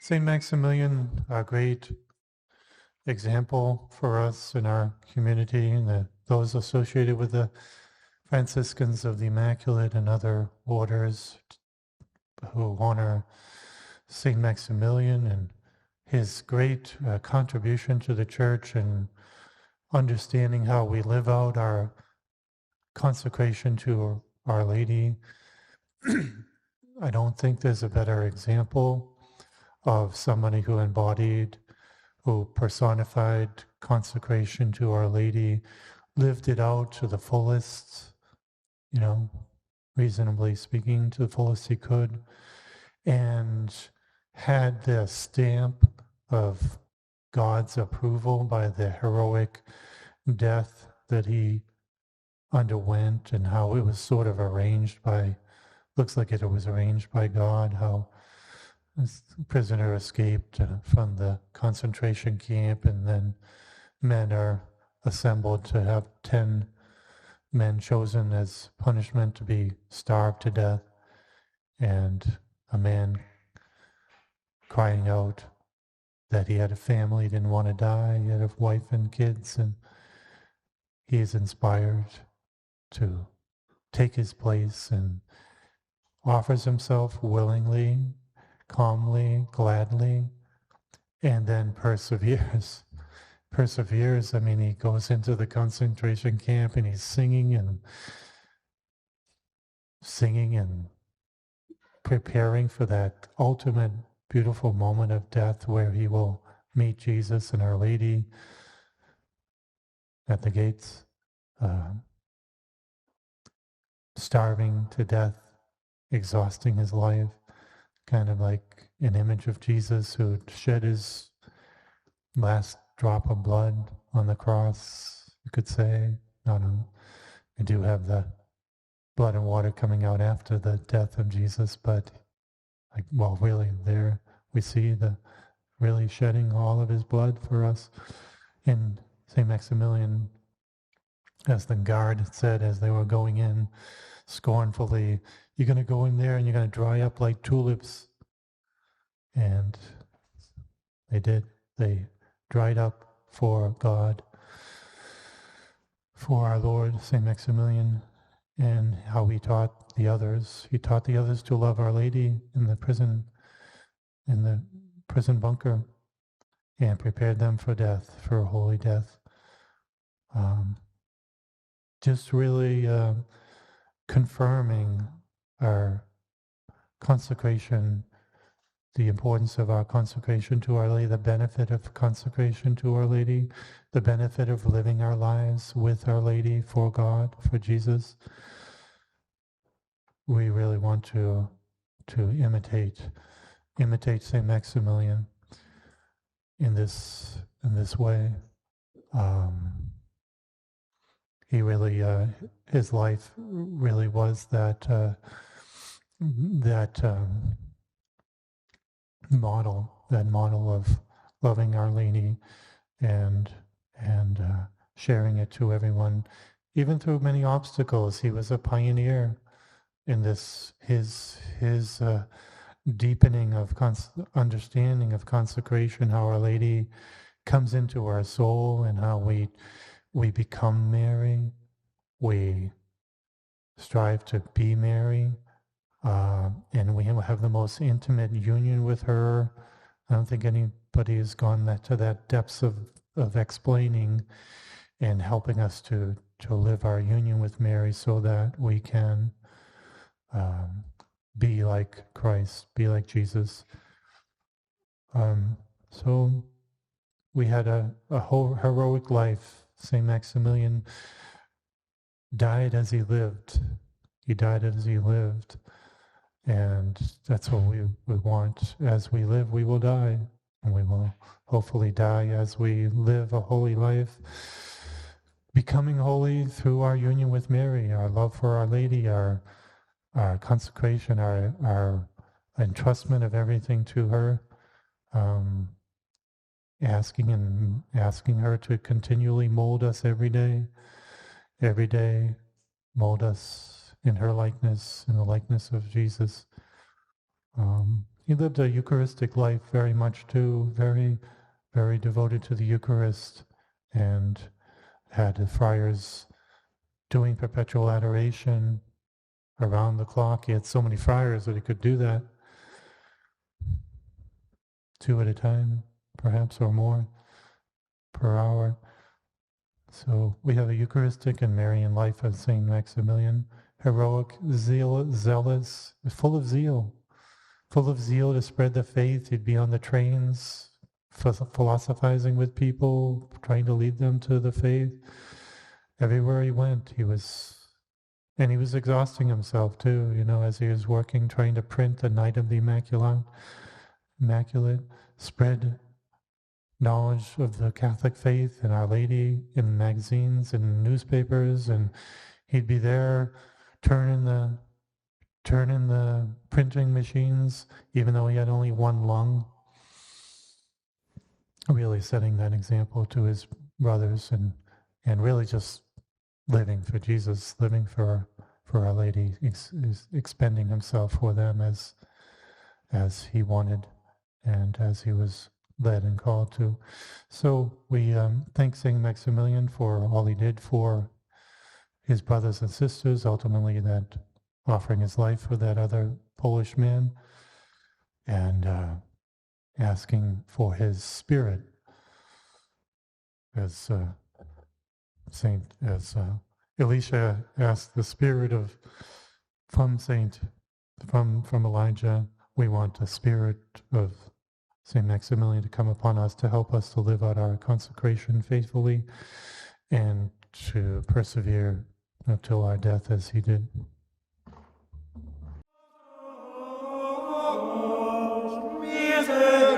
St. Maximilian, a great example for us in our community and those associated with the Franciscans of the Immaculate and other orders who honor St. Maximilian and his great contribution to the Church and understanding how we live out our consecration to Our Lady. I don't think there's a better example of somebody who embodied, who personified consecration to Our Lady, lived it out to the fullest, reasonably speaking, to the fullest he could, and had the stamp of God's approval by the heroic death that he underwent and how it was sort of arranged by, looks like it was arranged by God, how this prisoner escaped from the concentration camp, and then men are assembled to have 10 men chosen as punishment to be starved to death, and a man crying out that he had a family, didn't want to die, he had a wife and kids, and he is inspired to take his place and offers himself willingly, calmly, gladly, and then perseveres. I mean, he goes into the concentration camp and he's singing and preparing for that ultimate beautiful moment of death where he will meet Jesus and Our Lady at the gates, starving to death, exhausting his life, kind of like an image of Jesus who shed his last drop of blood on the cross, you could say. We do have the blood and water coming out after the death of Jesus, but really there we see the really shedding all of his blood for us. And St. Maximilian, as the guard said as they were going in scornfully, you're going to go in there and you're going to dry up like tulips. And they did. They dried up for God, for our Lord, St. Maximilian, and how he taught the others. He taught the others to love Our Lady in the prison bunker, and prepared them for death, for a holy death. Just really confirming our consecration, the importance of our consecration to Our Lady, the benefit of consecration to Our Lady, the benefit of living our lives with Our Lady, for God, for Jesus. We really want to imitate St. Maximilian in this way. He really, his life really was that model of loving Our Lady and sharing it to everyone, even through many obstacles. He was a pioneer in this, his deepening of understanding of consecration, how Our Lady comes into our soul and how we become Mary, we strive to be Mary, and we have the most intimate union with her. I don't think anybody has gone to that depths of explaining and helping us to live our union with Mary so that we can be like Christ, be like Jesus. So we had a whole heroic life. St. Maximilian died as he lived. He died as he lived. And that's what we want. As we live, we will die. And we will hopefully die as we live a holy life, becoming holy through our union with Mary, our love for Our Lady, our consecration, our entrustment of everything to her, asking her to continually mold us every day, mold us in her likeness, in the likeness of Jesus. he lived a Eucharistic life very much too, very, very devoted to the Eucharist, and had the friars doing perpetual adoration around the clock. He had so many friars that he could do that 2 at a time, perhaps, or more per hour. So we have a Eucharistic and Marian life of Saint Maximilian, heroic, zealous, full of zeal to spread the faith. He'd be on the trains, philosophizing with people, trying to lead them to the faith. Everywhere he went, he was exhausting himself too, as he was working, trying to print the Night of the Immaculate, spread knowledge of the Catholic faith and Our Lady in magazines and newspapers, and he'd be there turning the printing machines, even though he had only one lung, really setting that example to his brothers, and really just living for Jesus, living for Our Lady, expending himself for them as he wanted and as he was led and called to. So we thank Saint Maximilian for all he did for his brothers and sisters, ultimately that offering his life for that other Polish man, and asking for his spirit, as Elisha asked the spirit from Elijah. We want the spirit of Saint Maximilian to come upon us to help us to live out our consecration faithfully and to persevere until our death as he did. Miserere